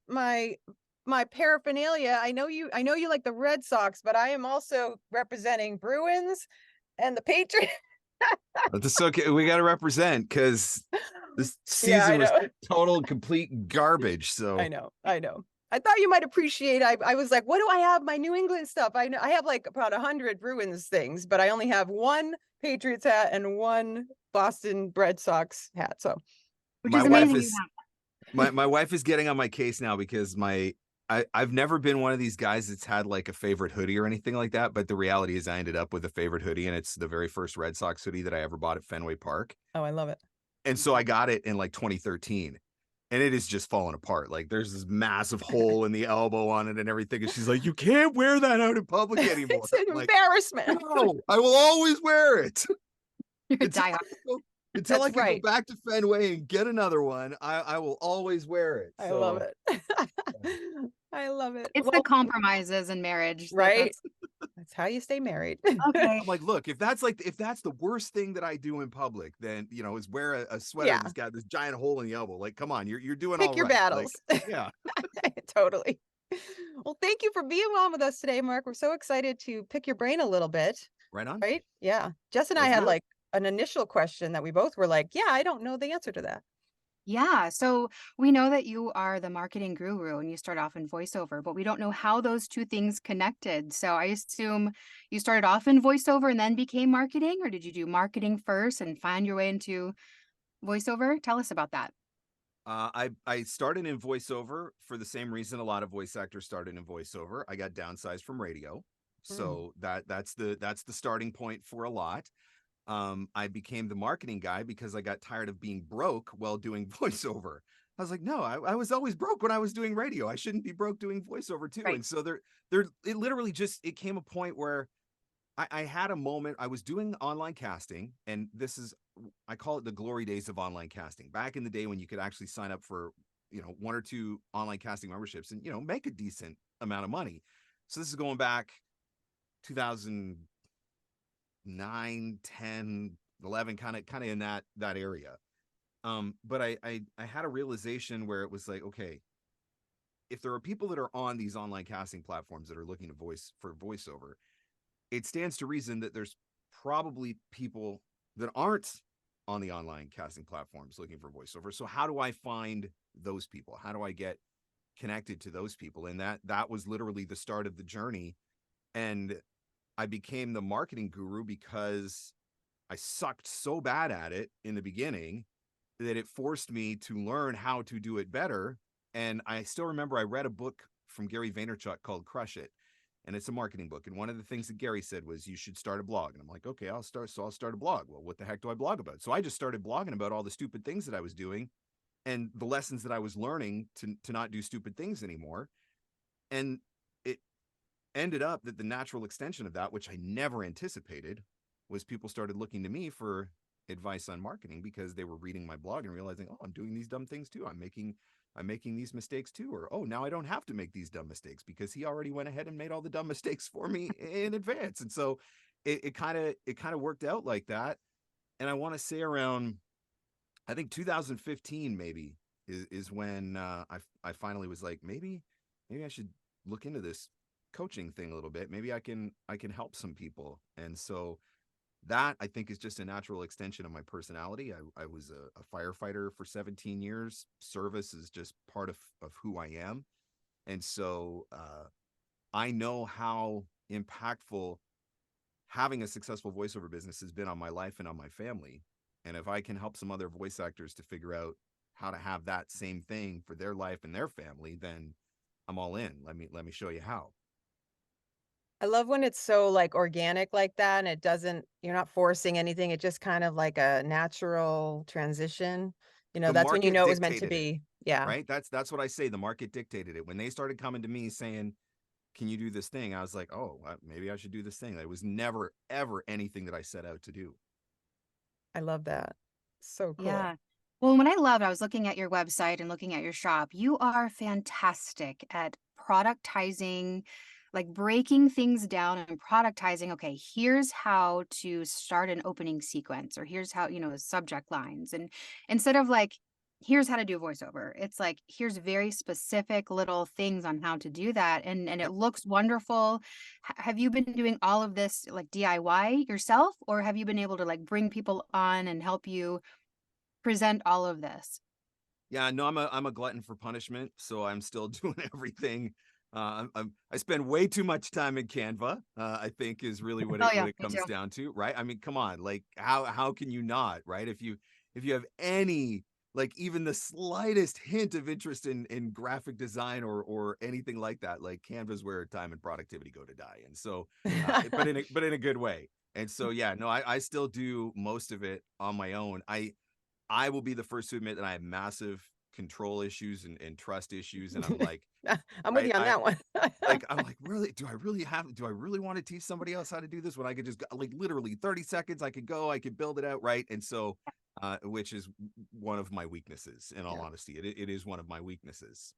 my paraphernalia. I know you like the Red Sox, but I am also representing Bruins and the Patriots. But it's okay. We got to represent because this Yeah, I season was know. total and complete garbage. I So know. I know. I thought you might appreciate. I was like, what do I have? My New England stuff. I know I have like about 100 Bruins things, but I only have one Patriots hat and one Boston Red Sox hat. So which my is wife amazing. You is have my wife is getting on my case now because I've never been one of these guys that's had like a favorite hoodie or anything like that. But the reality is I ended up with a favorite hoodie, and it's the very first Red Sox hoodie that I ever bought at Fenway Park. oh, I love it. And so I got it in like 2013. And it is just falling apart. Like there's this massive hole in the elbow on it and everything. And she's like, you can't wear that out in public anymore. It's an I'm like, embarrassment. no, I will always wear it. You're a Until I diehard. until I That's can go right. back to Fenway and get another one, I will always wear it. I So love it. I love it. It's the Well, compromises in marriage. right. That's That's how you stay married. okay. I'm like, look, if that's the worst thing that I do in public, then is wear a sweater Yeah. that's got this giant hole in the elbow. Like, come on, you're doing Pick all your right. Like, battles. yeah. Totally. Well, thank you for being on with us today, Mark. We're so excited to pick your brain a little bit. Right on. Right? Yeah. Jess and I Let's had do it. like an initial question that we both were like, yeah, I don't know the answer to that. Yeah. So we know that you are the marketing guru and you start off in voiceover, but we don't know how those two things connected. So I assume you started off in voiceover and then became marketing, or did you do marketing first and find your way into voiceover? Tell us about that. I started in voiceover for the same reason a lot of voice actors started in voiceover. I got downsized from radio, Mm. so that's the starting point for a lot. I became the marketing guy because I got tired of being broke while doing voiceover. I was like, no, I was always broke when I was doing radio. I shouldn't be broke doing voiceover too. Right. And so it literally just it came a point where I had a moment. I was doing online casting, and I call it the glory days of online casting. Back in the day when you could actually sign up for, one or two online casting memberships and, make a decent amount of money. So this is going back 2009, 10, 11, kind of in that area. But I had a realization where it was like, okay, if there are people that are on these online casting platforms that are looking to voiceover, it stands to reason that there's probably people that aren't on the online casting platforms looking for voiceover. So how do I find those people? How do I get connected to those people? And that was literally the start of the journey. And I became the marketing guru because I sucked so bad at it in the beginning that it forced me to learn how to do it better. And I still remember I read a book from Gary Vaynerchuk called Crush It. And it's a marketing book. And one of the things that Gary said was, you should start a blog. And I'm like, okay, I'll start a blog. Well, what the heck do I blog about? So I just started blogging about all the stupid things that I was doing and the lessons that I was learning to not do stupid things anymore. And it ended up that the natural extension of that, which I never anticipated, was people started looking to me for advice on marketing because they were reading my blog and realizing, oh, I'm doing these dumb things too. I'm making these mistakes too. Or, oh, now I don't have to make these dumb mistakes because he already went ahead and made all the dumb mistakes for me in advance. And so it kind of worked out like that. And I want to say around, I think 2015 maybe is when I finally was like, maybe I should look into this coaching thing a little bit. Maybe I can help some people. And so that I think is just a natural extension of my personality. I was a firefighter for 17 years. Service is just part of who I am. And so I know how impactful having a successful voiceover business has been on my life and on my family. And if I can help some other voice actors to figure out how to have that same thing for their life and their family, then I'm all in. Let me show you how. I love when it's so like organic like that and you're not forcing anything. It's just kind of like a natural transition. The That's when you market know it was meant to dictated it, be. Yeah. right? That's what I say. The market dictated it. When they started coming to me saying, can you do this thing? I was like, oh, maybe I should do this thing. It was never, ever anything that I set out to do. I love that. So cool. Yeah. Well, I was looking at your website and looking at your shop. You are fantastic at productizing, like breaking things down and productizing. Okay, here's how to start an opening sequence, or here's how, subject lines. And instead of like here's how to do voiceover. It's like, here's very specific little things on how to do that. And it Yep. looks wonderful. Have you been doing all of this like DIY yourself, or have you been able to like bring people on and help you present all of this? Yeah, no, I'm a glutton for punishment, so I'm still doing everything. I spend way too much time in Canva. I think is really Oh what yeah, it me comes too. down to, right? I mean, come on, like how can you not, right? If you have any like even the slightest hint of interest in graphic design or anything like that, like Canva's where time and productivity go to die. And so, but in a good way. And so, yeah, no, I still do most of it on my own. I will be the first to admit that I have massive control issues and trust issues. And I'm like, I'm with right, you on that one. I'm like, really, do I really want to teach somebody else how to do this when I could just like literally 30 seconds, I could go, I could build it out. Right. And so, which is one of my weaknesses in all Yeah. honesty, it is one of my weaknesses.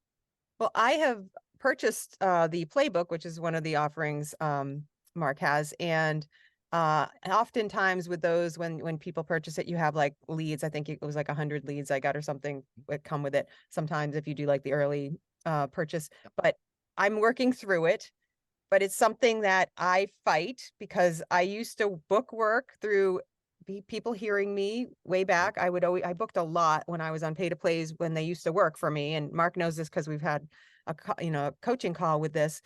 Well, I have purchased the playbook, which is one of the offerings Mark has, and oftentimes with those, when people purchase it, you have like leads. I think it was like 100 leads I got or something that come with it. Sometimes if you do like the early purchase, Yep. but I'm working through it. But it's something that I fight because I used to book work through people hearing me way Yep. back. I booked a lot when I was on pay to plays when they used to work for me. And Mark knows this because we've had a coaching call with this.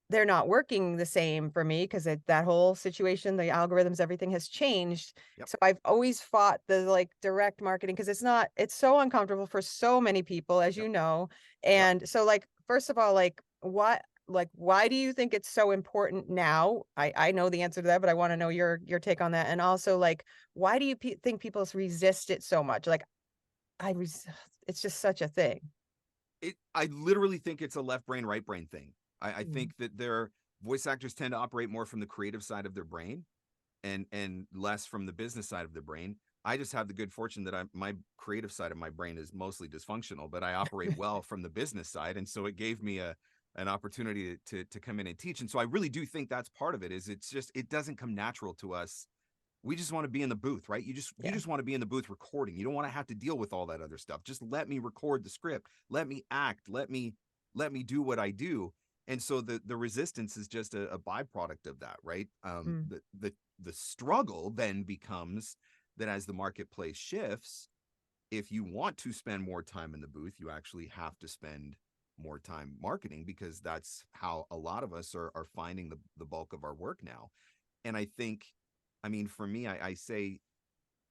They're not working the same for me because that whole situation, the algorithms, everything has changed. Yep. So I've always fought the like direct marketing because it's so uncomfortable for so many people, as Yep. you know. Yep. And so like, first of all, why do you think it's so important now? I know the answer to that, but I want to know your take on that. And also like, why do you think people resist it so much? Like it's just such a thing. I literally think it's a left brain, right brain thing. I Mm. think that their voice actors tend to operate more from the creative side of their brain and less from the business side of the brain. I just have the good fortune that my creative side of my brain is mostly dysfunctional, but I operate well from the business side, and so it gave me a an opportunity to come in and teach. And so I really do think that's part of it. Is it's just it doesn't come natural to us. We just want to be in the booth, right? You Yeah. just want to be in the booth recording. You don't want to have to deal with all that other stuff. Just let me record the script. Let me act. Let me do what I do. And so the resistance is just a byproduct of that, right? Mm. The struggle then becomes that as the marketplace shifts, if you want to spend more time in the booth, you actually have to spend more time marketing because that's how a lot of us are finding the bulk of our work now. And I think, I mean, for me, I say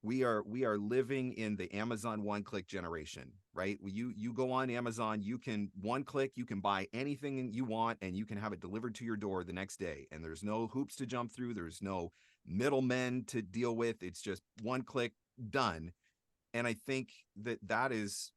we are living in the Amazon one click generation, right? You go on Amazon, you can one click, you can buy anything you want and you can have it delivered to your door the next day. And there's no hoops to jump through, there's no middlemen to deal with. It's just one click, done. And I think that that is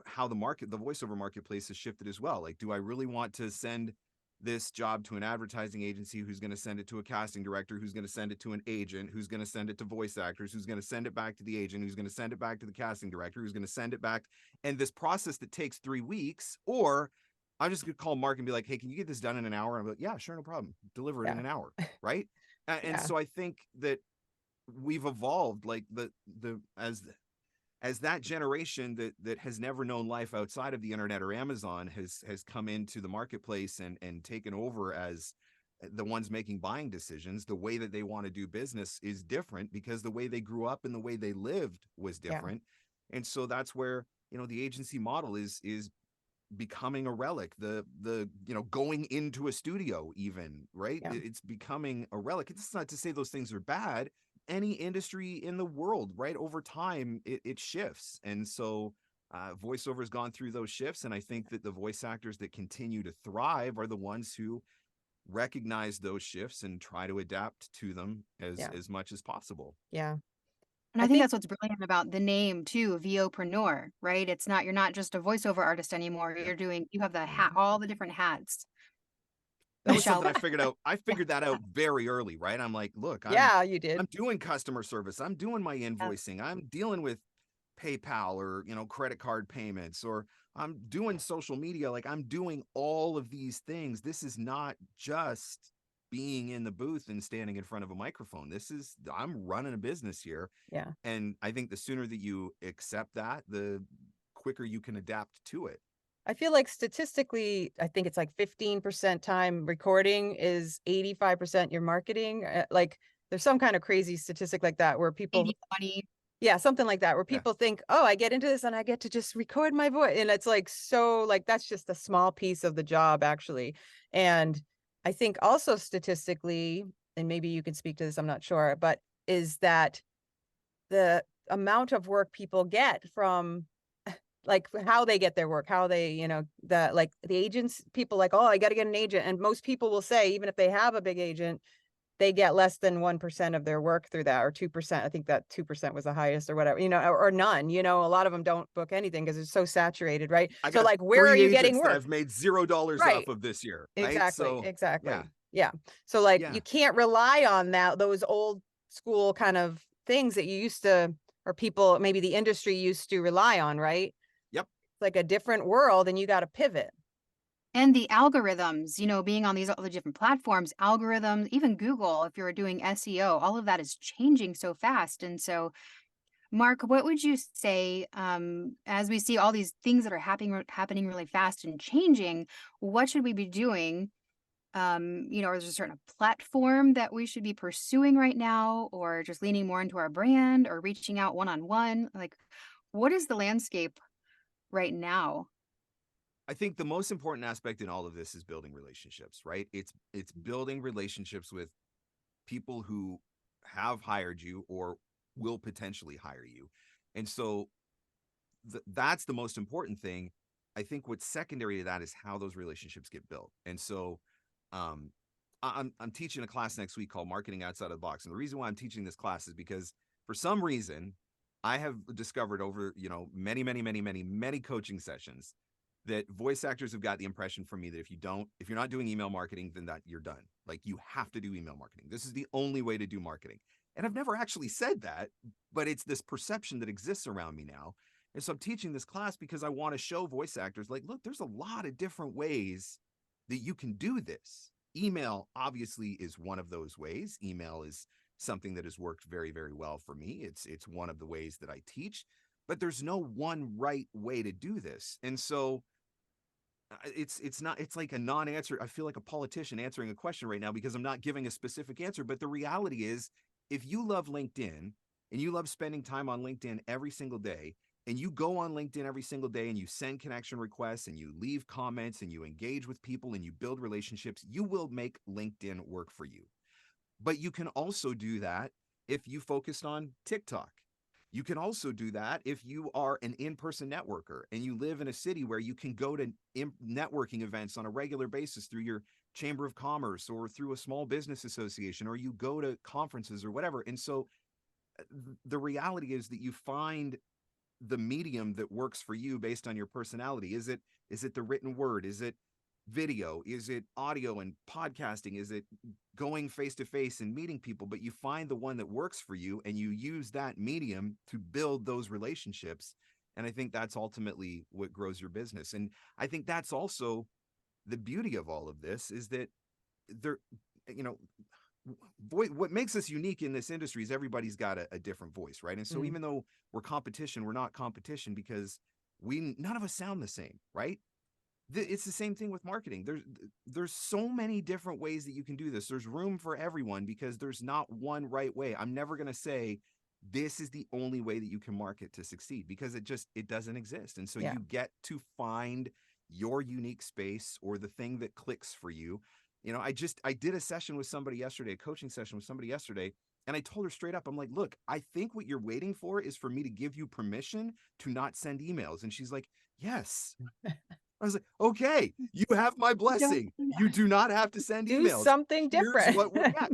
how the voiceover marketplace has shifted as well. Like, do I really want to send this job to an advertising agency who's going to send it to a casting director, who's going to send it to an agent, who's going to send it to voice actors, who's going to send it back to the agent, who's going to send it back to the casting director, who's going to send it back, and this process that takes 3 weeks? Or I'm just going to call Mark and be like, hey, can you get this done in an hour? And I'm like, yeah, sure, no problem, deliver it in Yeah. an hour, right? And Yeah. so I think that we've evolved, like the as that generation that has never known life outside of the internet or Amazon has come into the marketplace and taken over as the ones making buying decisions. The way that they want to do business is different because the way they grew up and the way they lived was Yeah. different. And so that's where, the agency model is becoming a relic. The going into a studio, even, right? Yeah. It's becoming a relic. It's not to say those things are bad. Any industry in the world, right, over time it shifts. And so voiceover has gone through those shifts, and I think that the voice actors that continue to thrive are the ones who recognize those shifts and try to adapt to them Yeah. as much as possible. Yeah. And I I think think that's what's brilliant about the name too, VOpreneur, right? You're not just a voiceover artist anymore. Yep. You have the hat, all the different hats. That was Michelle. something I figured out. I figured that out very early, right? I'm like, look, yeah, you did. I'm doing customer service. I'm doing my invoicing. I'm dealing with PayPal or, credit card payments, or I'm doing social media. Like, I'm doing all of these things. This is not just being in the booth and standing in front of a microphone. I'm running a business here. Yeah. And I think the sooner that you accept that, the quicker you can adapt to it. I feel like statistically, I think it's like 15% time recording is 85% your marketing. Like there's some kind of crazy statistic like that where people 80-20. Yeah, something like that, where Yeah. people think, oh, I get into this and I get to just record my voice. And it's like, so like, that's just a small piece of the job, actually. And I think also statistically, and maybe you can speak to this, I'm not sure, but is that the amount of work people get from like how they get their work, how they, the agents, people like, oh, I got to get an agent. And most people will say, even if they have a big agent, they get less than 1% of their work through that, or 2%. I think that 2% was the highest or whatever, or none, a lot of them don't book anything because it's so saturated. Right. I So got like, where are 3 you getting agents that work? I've made $0 Right. off of this year. Right. Exactly. So Exactly. yeah. Yeah. So like, Yeah. you can't rely on those old school kind of things that you used to, or people, maybe the industry used to rely on. Right. Yep. It's like a different world and you got to pivot. And the algorithms, being on all the different platforms, algorithms, even Google, if you're doing SEO, all of that is changing so fast. And so, Mark, what would you say, as we see all these things that are happening really fast and changing, what should we be doing? Is there a certain platform that we should be pursuing right now, or just leaning more into our brand, or reaching out one-on-one? Like, what is the landscape right now? I think the most important aspect in all of this is building relationships, right? It's building relationships with people who have hired you or will potentially hire you. And so that's the most important thing. I think what's secondary to that is how those relationships get built. And so I'm teaching a class next week called Marketing Outside of the Box. And the reason why I'm teaching this class is because for some reason I have discovered over, many coaching sessions that voice actors have got the impression from me that if you're not doing email marketing, then that you're done. Like, you have to do email marketing. This is the only way to do marketing. And I've never actually said that, but it's this perception that exists around me now. And so I'm teaching this class because I want to show voice actors, like, look, there's a lot of different ways that you can do this. Email obviously is one of those ways. Email is something that has worked very, very well for me. It's one of the ways that I teach, but there's no one right way to do this. And so it's like a non-answer. I feel like a politician answering a question right now because I'm not giving a specific answer. But the reality is, if you love LinkedIn and you love spending time on LinkedIn every single day, and you go on LinkedIn every single day and you send connection requests and you leave comments and you engage with people and you build relationships, you will make LinkedIn work for you. But you can also do that if you focused on TikTok. You can also do that if you are an in-person networker and you live in a city where you can go to networking events on a regular basis through your chamber of commerce or through a small business association, or you go to conferences or whatever. And so the reality is that you find the medium that works for you based on your personality. Is it the written word? Is it video? Is it audio and podcasting? Is it going face to face and meeting people? But you find the one that works for you and you use that medium to build those relationships. And I think that's ultimately what grows your business. And I think that's also the beauty of all of this, is that what makes us unique in this industry is everybody's got a different voice, right? And so even though we're competition, we're not competition because none of us sound the same, right? It's the same thing with marketing. There's so many different ways that you can do this. There's room for everyone because there's not one right way. I'm never going to say this is the only way that you can market to succeed, because it doesn't exist. And so you get to find your unique space or the thing that clicks for you. I did a session with somebody yesterday, a coaching session with somebody yesterday, and I told her straight up, I'm like, look, I think what you're waiting for is for me to give you permission to not send emails. And she's like, yes. I was like, okay, you have my blessing. You do not have to send emails. Do something different.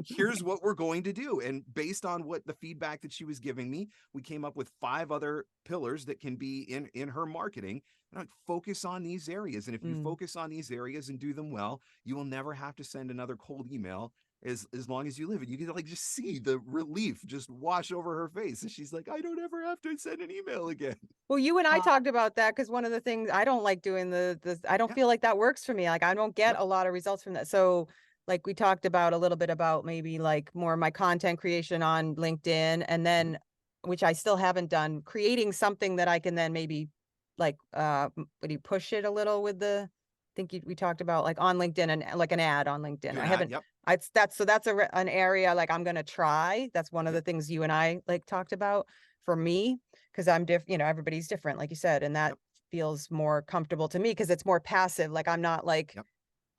Here's what we're going to do. And based on what the feedback that she was giving me, we came up with 5 other pillars that can be in her marketing. And like, focus on these areas. And if you focus on these areas and do them well, you will never have to send another cold email as long as you live. And you can just see the relief just wash over her face. And she's like, I don't ever have to send an email again. Well, you and I talked about that because one of the things I don't like doing I don't feel like that works for me. Like, I don't get a lot of results from that. So like, we talked about a little bit about maybe like more of my content creation on LinkedIn, and then, which I still haven't done, creating something that I can then maybe like, would you push it a little with the, I think we talked about like on LinkedIn and like an ad on LinkedIn. Do I an ad, haven't, yep. that's an area like I'm going to try. That's one of the Yep. things you and I like talked about for me, because I'm different, everybody's different, like you said, and that Yep. feels more comfortable to me because it's more passive. Like I'm not like Yep.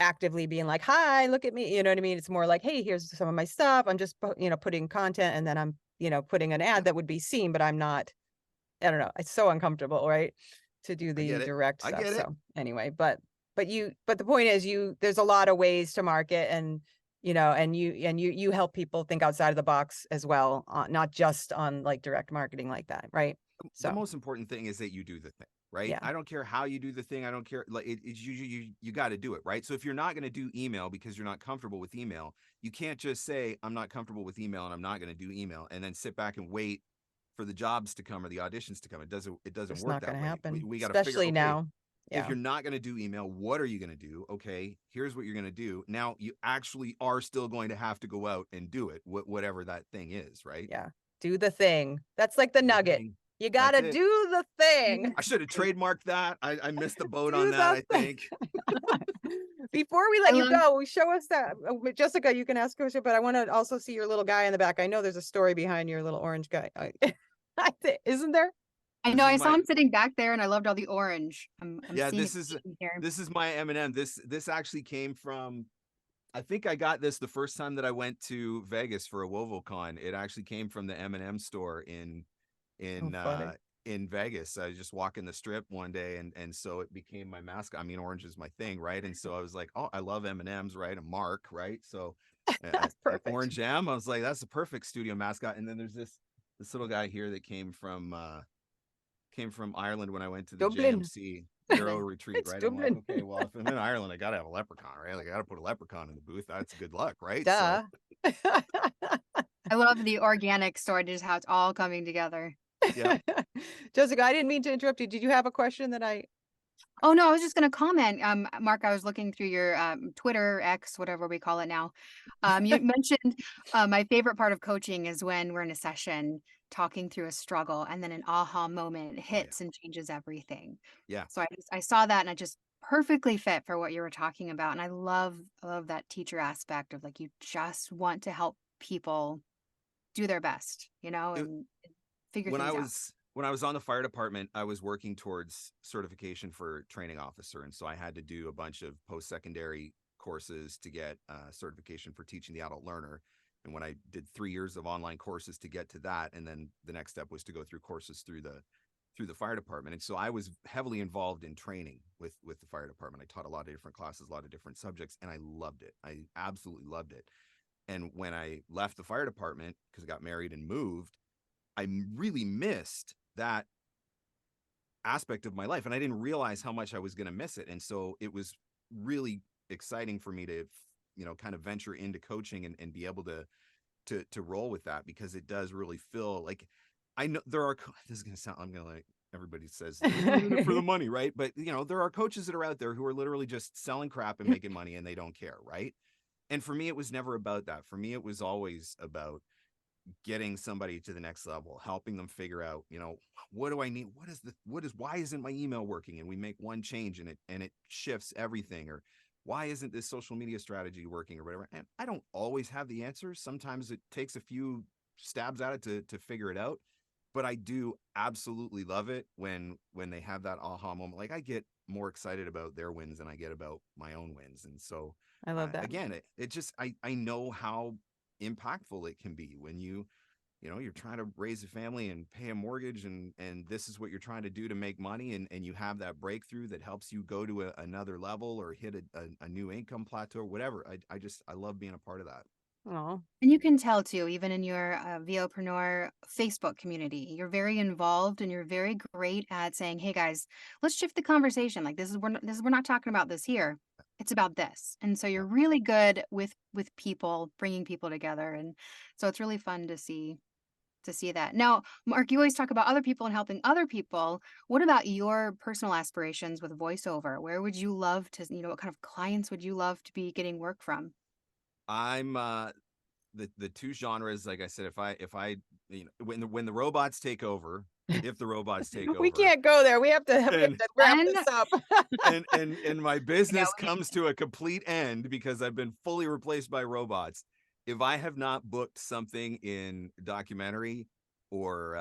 actively being like, hi, look at me. You know what I mean? It's more like, hey, here's some of my stuff. I'm just, putting content, and then I'm, putting an ad Yep. that would be seen, but I'm not, I don't know. It's so uncomfortable, right? To do I the get it. direct I stuff. get it. So anyway, but the point is there's a lot of ways to market, and, and you help people think outside of the box as well, not just on like direct marketing like that. Right. The So most important thing is that you do the thing, right? yeah, I don't care how you do the thing. I don't care. Like it's you got to do it, right? So if you're not going to do email because you're not comfortable with email, you can't just say I'm not comfortable with email and I'm not going to do email and then sit back and wait for the jobs to come or the auditions to come. It doesn't it's work not that going to way. happen, We got to figure, especially okay, now. if Yeah. you're not going to do email, what are you going to do? Okay, here's what you're going to do. Now you actually are still going to have to go out and do it, whatever that thing is, right? Yeah. Do the thing. That's like the Do the nugget. thing. You That's gotta it. do the thing. I should have trademarked that. I missed the boat on Do that, the I thing. think. Before we I let you love go, show us that. Jessica, you can ask a question, but I want to also see your little guy in the back. I know there's a story behind your little orange guy. Isn't there? I This know is I saw my him sitting back there and I loved all the orange. I'm yeah, seeing it this is here. this is my M&M. This actually came from, I think I got this the first time that I went to Vegas for a WovoCon. It actually came from the M&M store Oh, in funny. uh in Vegas. I was just walking the strip one day and so it became my mascot. I mean, orange is my thing, right? And so I was like, oh, I love M&Ms, right? A Mark, right? So That's an perfect. orange M. I was like, that's the perfect studio mascot. And then there's this little guy here that came from Ireland when I went to the Dublin. JMC Euro retreat, It's right? I'm like, Dublin. okay, well, if I'm in Ireland, I gotta have a leprechaun, right? Like I gotta put a leprechaun in the booth. That's good luck, right? So Duh. I love the organic story, just how it's all coming together. yeah. Jessica, I didn't mean to interrupt you. Did you have a question that I? Oh no, I was just going to comment. Mark, I was looking through your Twitter, X, whatever we call it now. You mentioned my favorite part of coaching is when we're in a session talking through a struggle and then an aha moment Oh yeah. hits and changes everything. Yeah. So I saw that and it just perfectly fit for what you were talking about. And I love that teacher aspect of like you just want to help people do their best, It, and figure things out. when I was on the fire department, I was working towards certification for training officer. And so I had to do a bunch of post-secondary courses to get certification for teaching the adult learner. And when I did 3 years of online courses to get to that, and then the next step was to go through courses through the fire department. And so I was heavily involved in training with the fire department. I taught a lot of different classes, a lot of different subjects, and I loved it. I absolutely loved it. And when I left the fire department because I got married and moved, I really missed that aspect of my life, and I didn't realize how much I was going to miss it. And so it was really exciting for me to kind of venture into coaching and be able to roll with that, because it does really feel like, I know there are this is going to sound, I'm going to like, everybody says they're in it for the money, right? But there are coaches that are out there who are literally just selling crap and making money and they don't care, right? And for me, it was never about that. For me, it was always about getting somebody to the next level, helping them figure out, what do I need? Why isn't my email working? And we make one change and it shifts everything. Or why isn't this social media strategy working or whatever? And I don't always have the answers. Sometimes it takes a few stabs at it to figure it out. But I do absolutely love it when they have that aha moment. Like I get more excited about their wins than I get about my own wins. And so I love that. again, it just, I know how impactful it can be when you're trying to raise a family and pay a mortgage, and this is what you're trying to do to make money, and you have that breakthrough that helps you go to another level or hit a new income plateau or whatever. I love being a part of that. Oh, And you can tell too, even in your VOpreneur Facebook community, you're very involved and you're very great at saying, "Hey guys, let's shift the conversation. Like we're not talking about this here. It's about this." And so Yeah. you're really good with people, bringing people together, and so it's really fun to see that. Now, Mark, you always talk about other people and helping other people. What about your personal aspirations with voiceover? Where would you love to, what kind of clients would you love to be getting work from? I'm the two genres, like I said, if I when the robots take over, if the robots take over. We can't go there. We have to And- wrap And- this up. and my business we- comes to a complete end because I've been fully replaced by robots. If I have not booked something in documentary or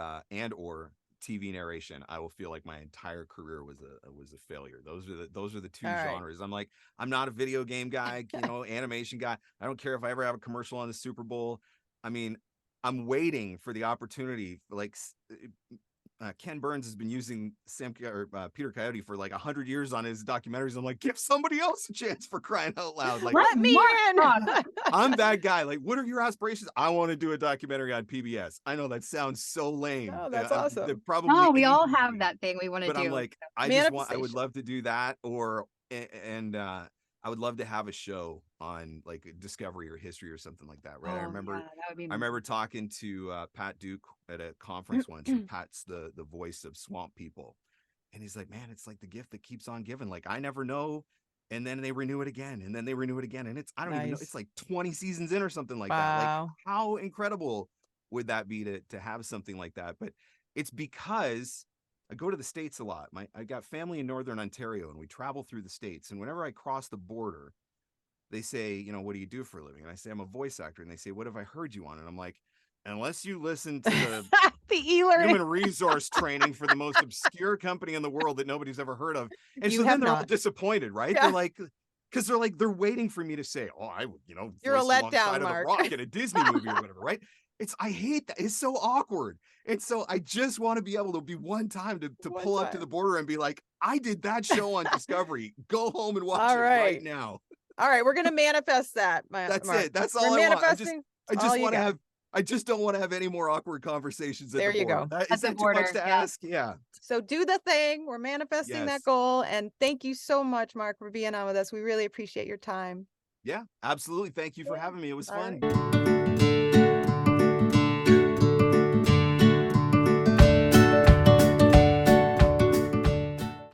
or TV narration, I will feel like my entire career was a failure. Those are the two All right. genres. I'm like, I'm not a video game guy, animation guy. I don't care if I ever have a commercial on the Super Bowl. I mean, I'm waiting for the opportunity. Like Ken Burns has been using Peter Coyote for like 100 years on his documentaries. I'm like, give somebody else a chance, for crying out loud. Like, Let me in. I'm that guy. Like, what are your aspirations? I want to do a documentary on PBS. I know that sounds so lame. Oh, that's awesome. They're probably No, we all anything. have that thing we want to But do. I'm like, I would Manifestation. love to do that, and I would love to have a show on like Discovery or History or something like that, right? Oh, I remember yeah, that would be I remember talking to Pat Duke at a conference once, and Pat's the voice of Swamp People, and he's like, man, it's like the gift that keeps on giving. Like, I never know, and then they renew it again, and then they renew it again, and I don't even know, Nice. it's like 20 seasons in or something like that. Like, Wow. how incredible would that be to have something like that? But it's because I go to the States a lot. I got family in Northern Ontario, and we travel through the States, and whenever I cross the border, they say, what do you do for a living? And I say, I'm a voice actor. And they say, what have I heard you on? And I'm like, unless you listen to the The e-learning. human resource training for the most obscure company in the world that nobody's ever heard of. And You so have then they're all not. disappointed, right? Yeah. They're like, because they're waiting for me to say, oh, I would, You're a voice you on letdown, Side of the Mark. Rock in a Disney movie or whatever, right? I hate that. It's so awkward. And so I just want to be able to be one time to One pull up to time. the border and be like, I did that show on Discovery. Go home and watch All it right right. now. All right, we're gonna manifest that. That's Mark. it. That's We're all I want. manifesting. I all just you want to got. have. I just don't want to have any more awkward conversations at There the you border. go. Is At the that too much border, to yeah. ask? Yeah. So do the thing. We're manifesting that Yes. goal. And thank you so much, Mark, for being on with us. We really appreciate your time. Yeah, absolutely. Thank you for Yeah. having me. It was All fun. right.